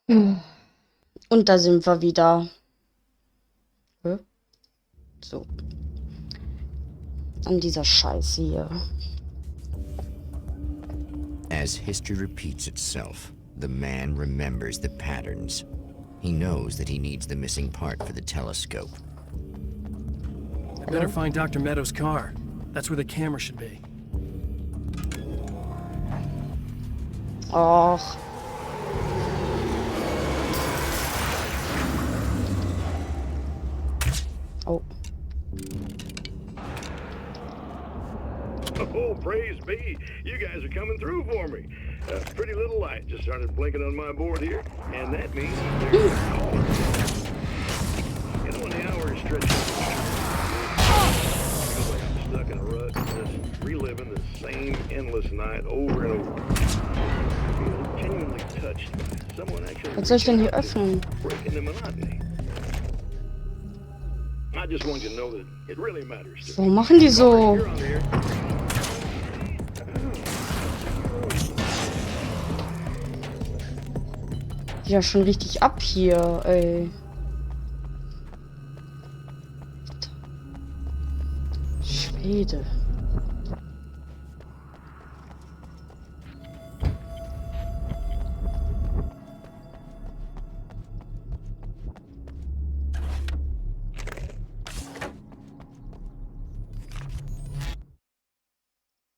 Und da sind wir wieder. Hä? So. An dieser Scheiße hier. As history repeats itself, the man remembers the patterns. He knows that he needs the missing part for the telescope. I better find Dr. Meadows' car. That's where the camera should be. Och. Oh. Oh, praise be. You guys are coming through for me. A pretty little light just started blinking on my board here, and that means there's a call. You know, when the hour is stretching, I feel like I'm stuck in a rut, just reliving the same endless night over and over. I feel genuinely touched by someone actually Was soll ich denn hier öffnen? breaking the monotony. I just want you to know that it really matters to me. Warum machen die so? You're on the air. Ja, schon richtig ab hier, ey. Schwede.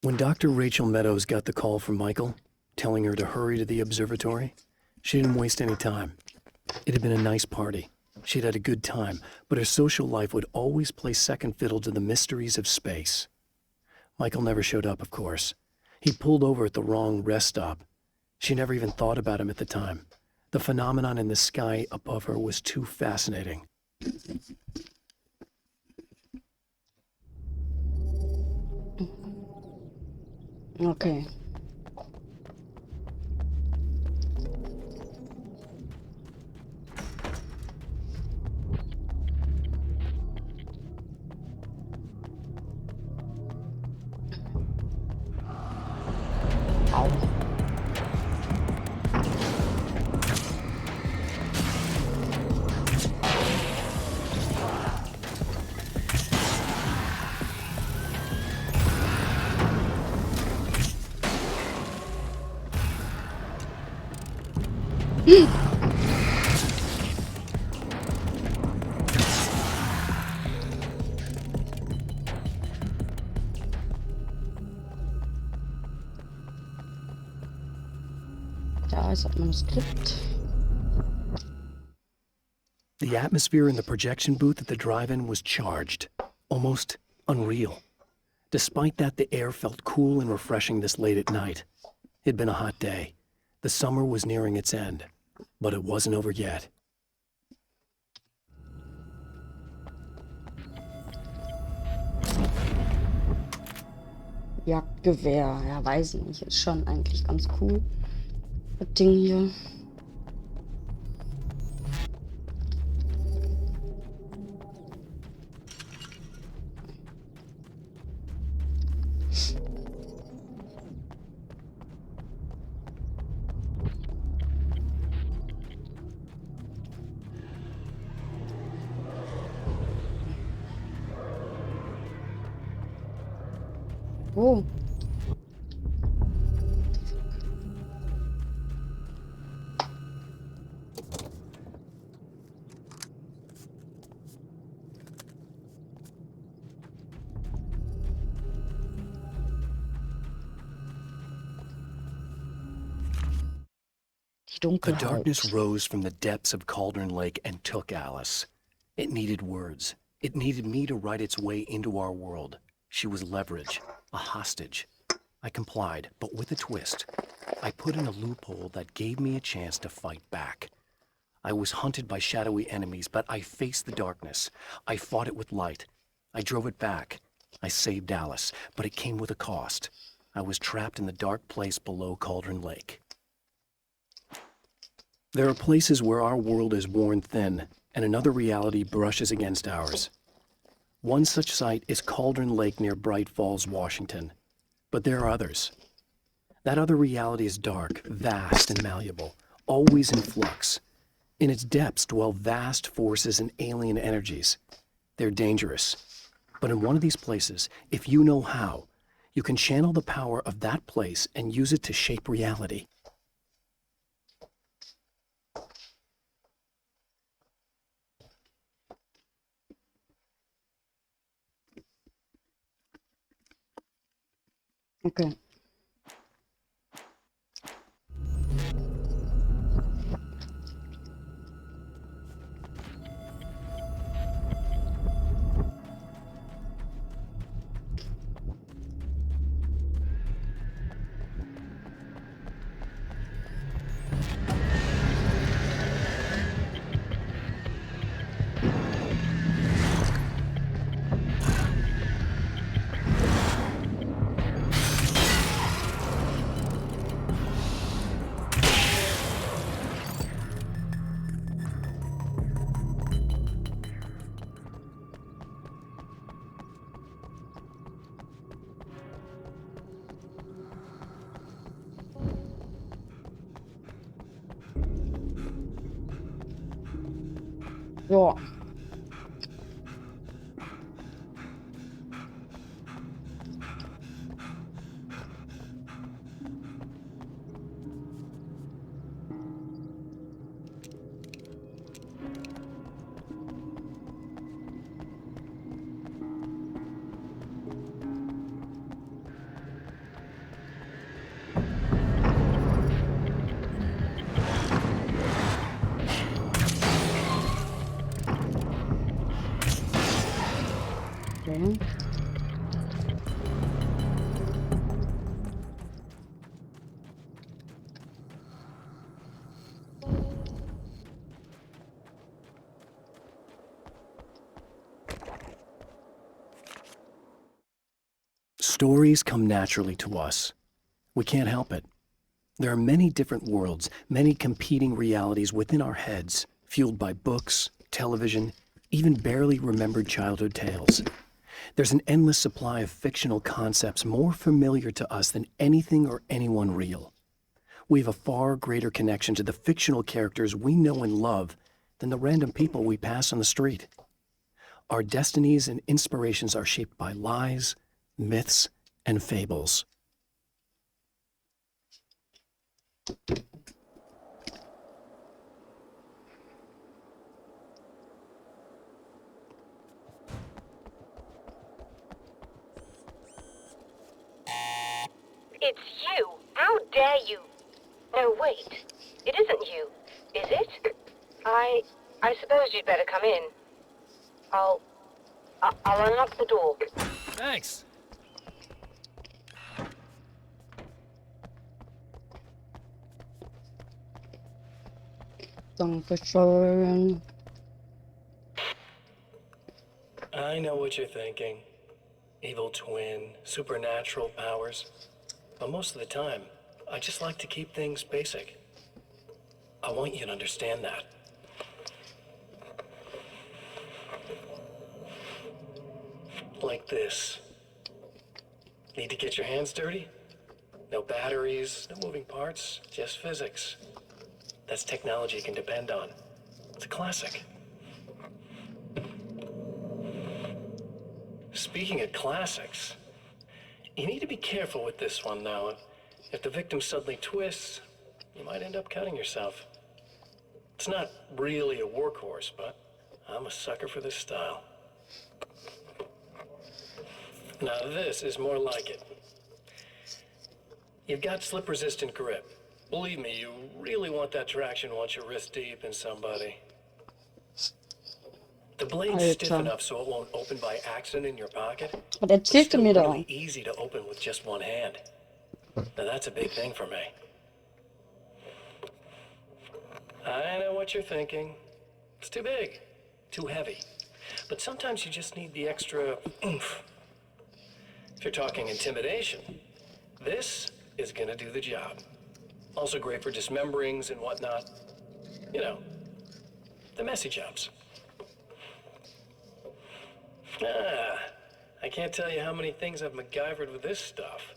When Dr. Rachel Meadows got the call from Michael, telling her to hurry to the observatory, she didn't waste any time. It had been a nice party. She'd had a good time, but her social life would always play second fiddle to the mysteries of space. Michael never showed up, of course. He pulled over at the wrong rest stop. She never even thought about him at the time. The phenomenon in the sky above her was too fascinating. Okay. Au. Da ist das Manuskript. The atmosphere in the projection booth at the drive-in was charged, almost unreal. Despite that, the air felt cool and refreshing this late at night. It'd been a hot day. The summer was nearing its end, but it wasn't over yet. Jagdgewehr. Ja, weiß nicht. Ist schon eigentlich ganz cool. Das Ding hier. Oh. Die The Dunkelheit. darkness rose from the depths of Cauldron Lake and took Alice. It needed words. It needed me to write its way into our world. She was leverage, a hostage. I complied, but with a twist. I put in a loophole that gave me a chance to fight back. I was hunted by shadowy enemies, but I faced the darkness. I fought it with light. I drove it back. I saved Alice, but it came with a cost. I was trapped in the dark place below Cauldron Lake. There are places where our world is worn thin, and another reality brushes against ours. One such site is Cauldron Lake near Bright Falls, Washington. But there are others. That other reality is dark, vast, and malleable, always in flux. In its depths dwell vast forces and alien energies. They're dangerous. But in one of these places, if you know how, you can channel the power of that place and use it to shape reality. Okay. Ja. Okay. Stories come naturally to us. We can't help it. There are many different worlds, many competing realities within our heads, fueled by books, television, even barely remembered childhood tales. There's an endless supply of fictional concepts more familiar to us than anything or anyone real. We have a far greater connection to the fictional characters we know and love than the random people we pass on the street. Our destinies and inspirations are shaped by lies, myths, and fables. It's you! How dare you! No, wait. It isn't you, is it? I suppose you'd better come in. I'll unlock the door. Thanks. Dankeschön. I know what you're thinking. Evil twin, supernatural powers. But most of the time, I just like to keep things basic. I want you to understand that. Like this. Need to get your hands dirty? No batteries, no moving parts, just physics. That's technology you can depend on. It's a classic. Speaking of classics, you need to be careful with this one, though. If the victim suddenly twists, you might end up cutting yourself. It's not really a workhorse, but I'm a sucker for this style. Now this is more like it. You've got slip-resistant grip. Believe me, you really want that traction once you're wrist deep in somebody. The blade's stiff enough so it won't open by accident in your pocket. Was erzählt Still mir da? really easy to open with just one hand. Now that's a big thing for me. I know what you're thinking. It's too big, too heavy. But sometimes you just need the extra oomph. If you're talking intimidation, this is gonna do the job. Also great for dismemberings and whatnot. You know, the messy jobs. I can't tell you how many things I've MacGyvered with this stuff.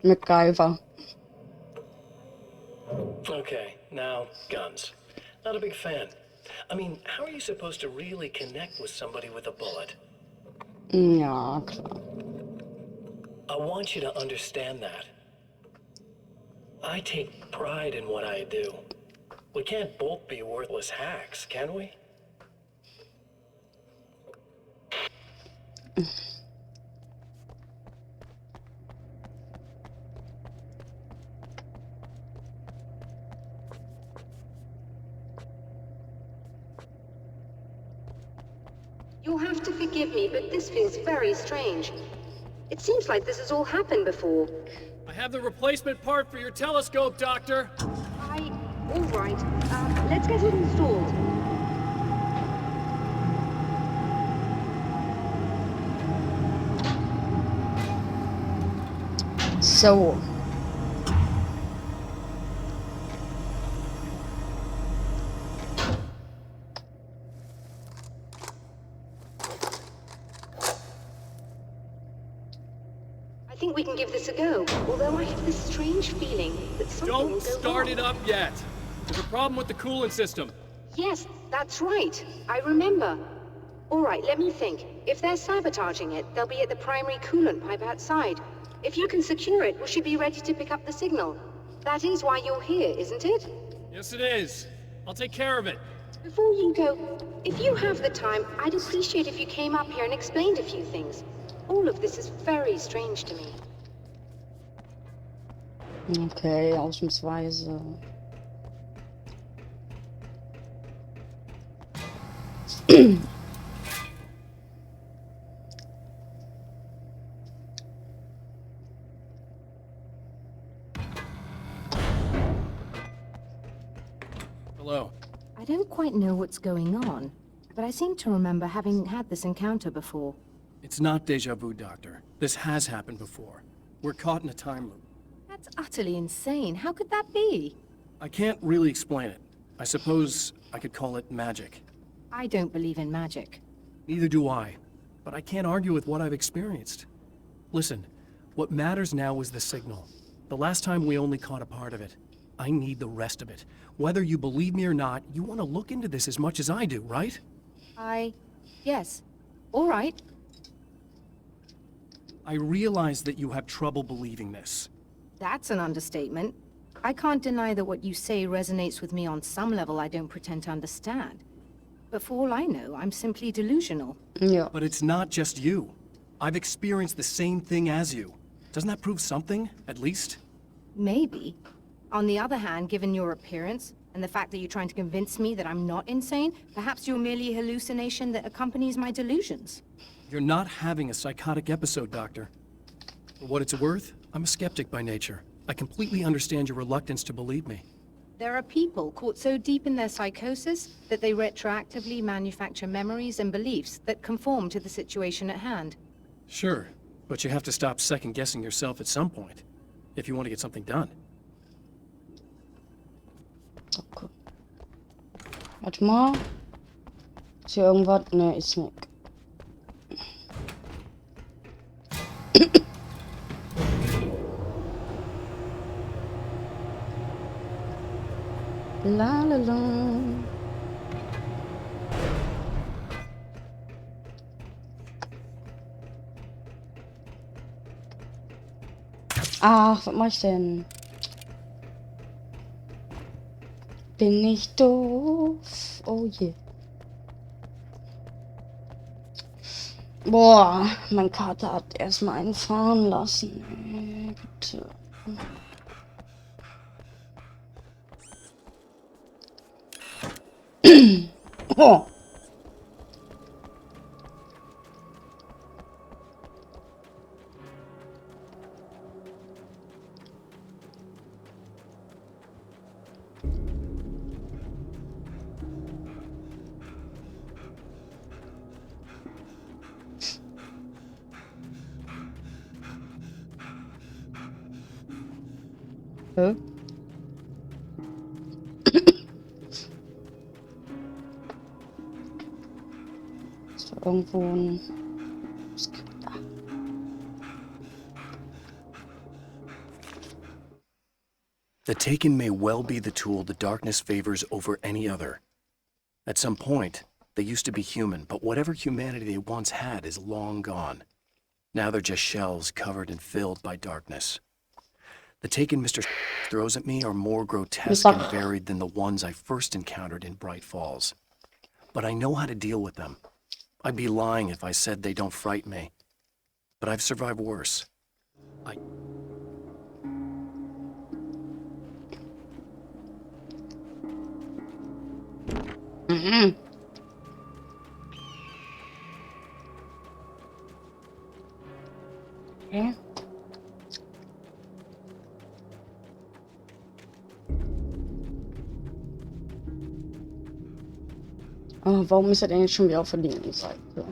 MacGyver. Okay, now, guns. Not a big fan. I mean, how are you supposed to really connect with somebody with a bullet? Ja, klar. I want you to understand that. I take pride in what I do. We can't both be worthless hacks, can we? You'll have to forgive me, but this feels very strange. It seems like this has all happened before. I have the replacement part for your telescope, Doctor. All right. Let's get it installed. So. I think we can give this a go, although I have this strange feeling that something will Don't go start wrong. it up yet. There's a problem with the coolant system. Yes, that's right. I remember. All right, let me think. If they're sabotaging it, they'll be at the primary coolant pipe outside. If you can secure it, we should be ready to pick up the signal. That is why you're here, isn't it? Yes, it is. I'll take care of it. Before you go, if you have the time, I'd appreciate if you came up here and explained a few things. All of this is very strange to me. Okay, ausnahmsweise. Hello. I don't quite know what's going on, but I seem to remember having had this encounter before. It's not deja vu, Doctor. This has happened before. We're caught in a time loop. That's utterly insane. How could that be? I can't really explain it. I suppose I could call it magic. I don't believe in magic. Neither do I. But I can't argue with what I've experienced. Listen, what matters now is the signal. The last time we only caught a part of it. I need the rest of it. Whether you believe me or not, you want to look into this as much as I do, right? Yes. All right. I realize that you have trouble believing this. That's an understatement. I can't deny that what you say resonates with me on some level I don't pretend to understand. But for all I know, I'm simply delusional. Ja. But it's not just you. I've experienced the same thing as you. Doesn't that prove something, at least? Maybe. On the other hand, given your appearance, and the fact that you're trying to convince me that I'm not insane, perhaps you're merely a hallucination that accompanies my delusions. You're not having a psychotic episode, Doctor. For what it's worth, I'm a skeptic by nature. I completely understand your reluctance to believe me. There are people caught so deep in their psychosis that they retroactively manufacture memories and beliefs that conform to the situation at hand. Sure, but you have to stop second-guessing yourself at some point, if you want to get something done. Okay. Warte mal. Ist hier irgendwas? Ne, ist nicht. La la la. Ach, was mach ich denn? Bin ich doof? Oh je. Boah, mein Kater hat erstmal einen fahren lassen. Bitte. Oh. Hä? Ist da irgendwo ein Skript? Ah. The Taken may well be the tool the darkness favors over any other. At some point, they used to be human, but whatever humanity they once had is long gone. Now they're just shells covered and filled by darkness. The Taken Mr. throws at me are more grotesque and varied than the ones I first encountered in Bright Falls. But I know how to deal with them. I'd be lying if I said they don't frighten me. But I've survived worse. Okay. Oh, warum ist er denn jetzt schon wieder auf der linken Seite? Oder?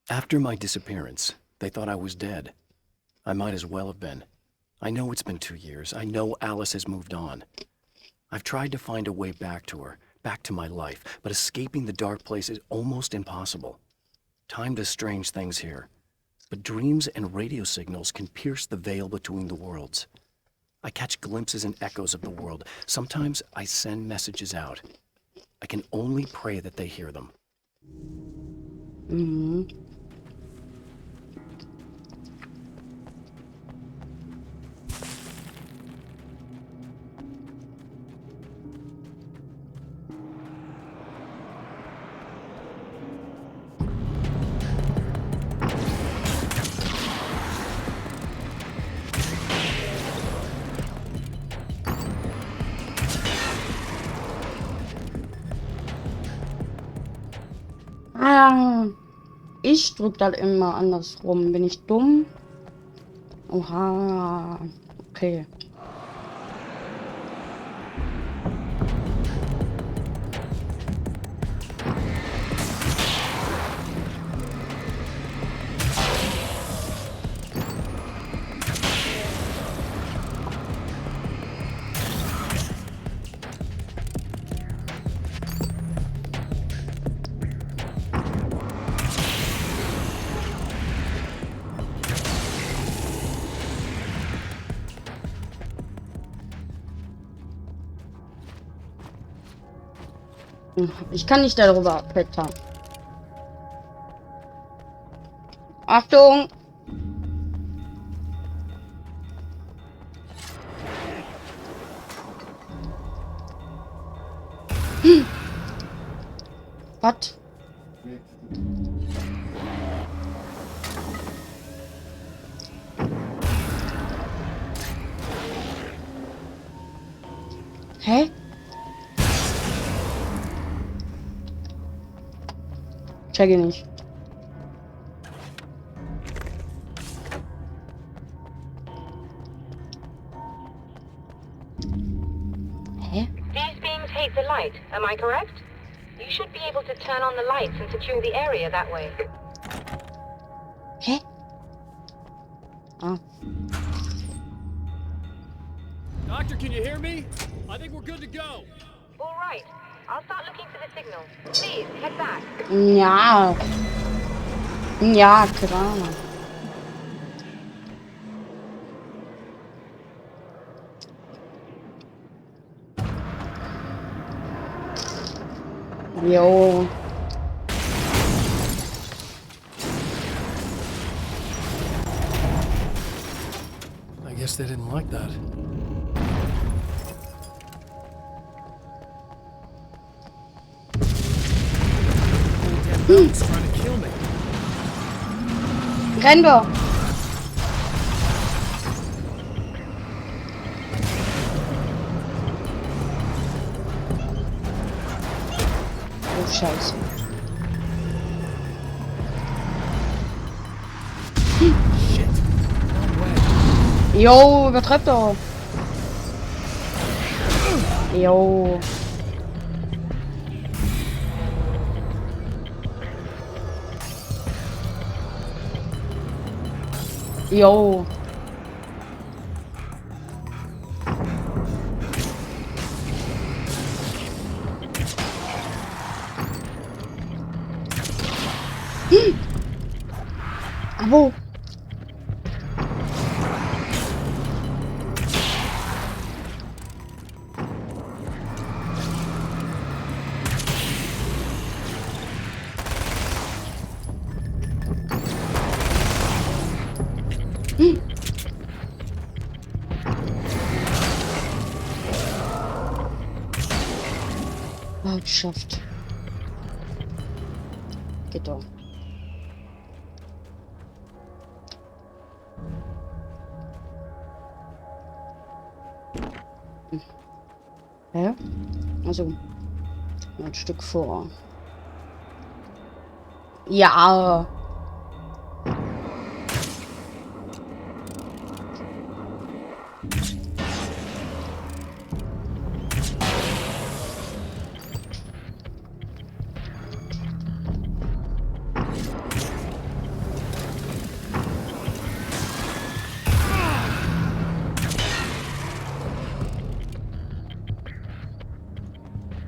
After my disappearance, they thought I was dead. I might as well have been. I know it's been 2 years. I know Alice has moved on. I've tried to find a way back to her, back to my life, but escaping the dark place is almost impossible. Time does strange things here, but dreams and radio signals can pierce the veil between the worlds. I catch glimpses and echoes of the world. Sometimes I send messages out. I can only pray that they hear them. Mhm. Ah, ich drück das immer andersrum. Bin ich dumm? Oha. Okay. Ich kann nicht darüber klettern. Achtung! Was? Hä? Check ich nicht. Hä? These beings hate the light, am I correct? You should be able to turn on the lights and secure the area that way. Hä? Ah. Doctor, can you hear me? I think we're good to go. All right, I'll start looking for the signal. Please, head back. Ja. Ja, klar. Jo. I guess they didn't like that. He's trying to kill me. Renn doch. Oh, Scheiße. Jo, übertreib doch. Jo. Jo. Abo. Ah, geschafft. Geht doch. Hä? Also, ein Stück vor. Ja.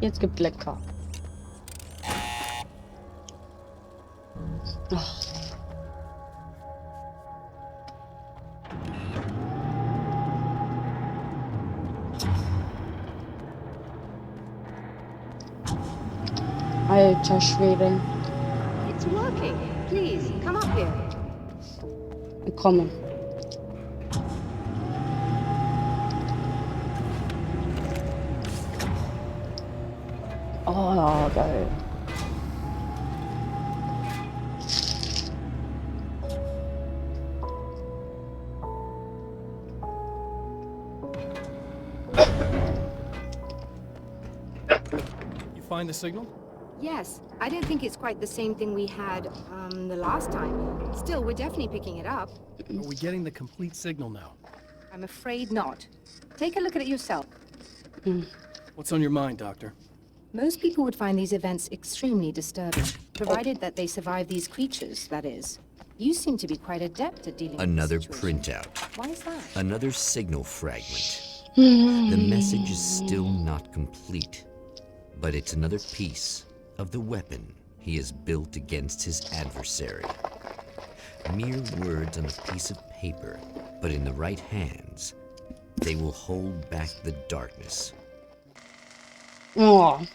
Jetzt gibt lecker. Ach. Alter Schwede. It's working. Please, come up here. Willkommen. Oh, geil. You find the signal? Yes, I don't think it's quite the same thing we had, the last time. Still, we're definitely picking it up. Are we getting the complete signal now? I'm afraid not. Take a look at it yourself. What's on your mind, Doctor? Most people would find these events extremely disturbing, provided that they survive these creatures, that is. You seem to be quite adept at dealing Another with this situation. printout. Why is that? Another signal fragment. The message is still not complete, but it's another piece of the weapon he has built against his adversary. Mere words on a piece of paper, but in the right hands, they will hold back the darkness. Oh,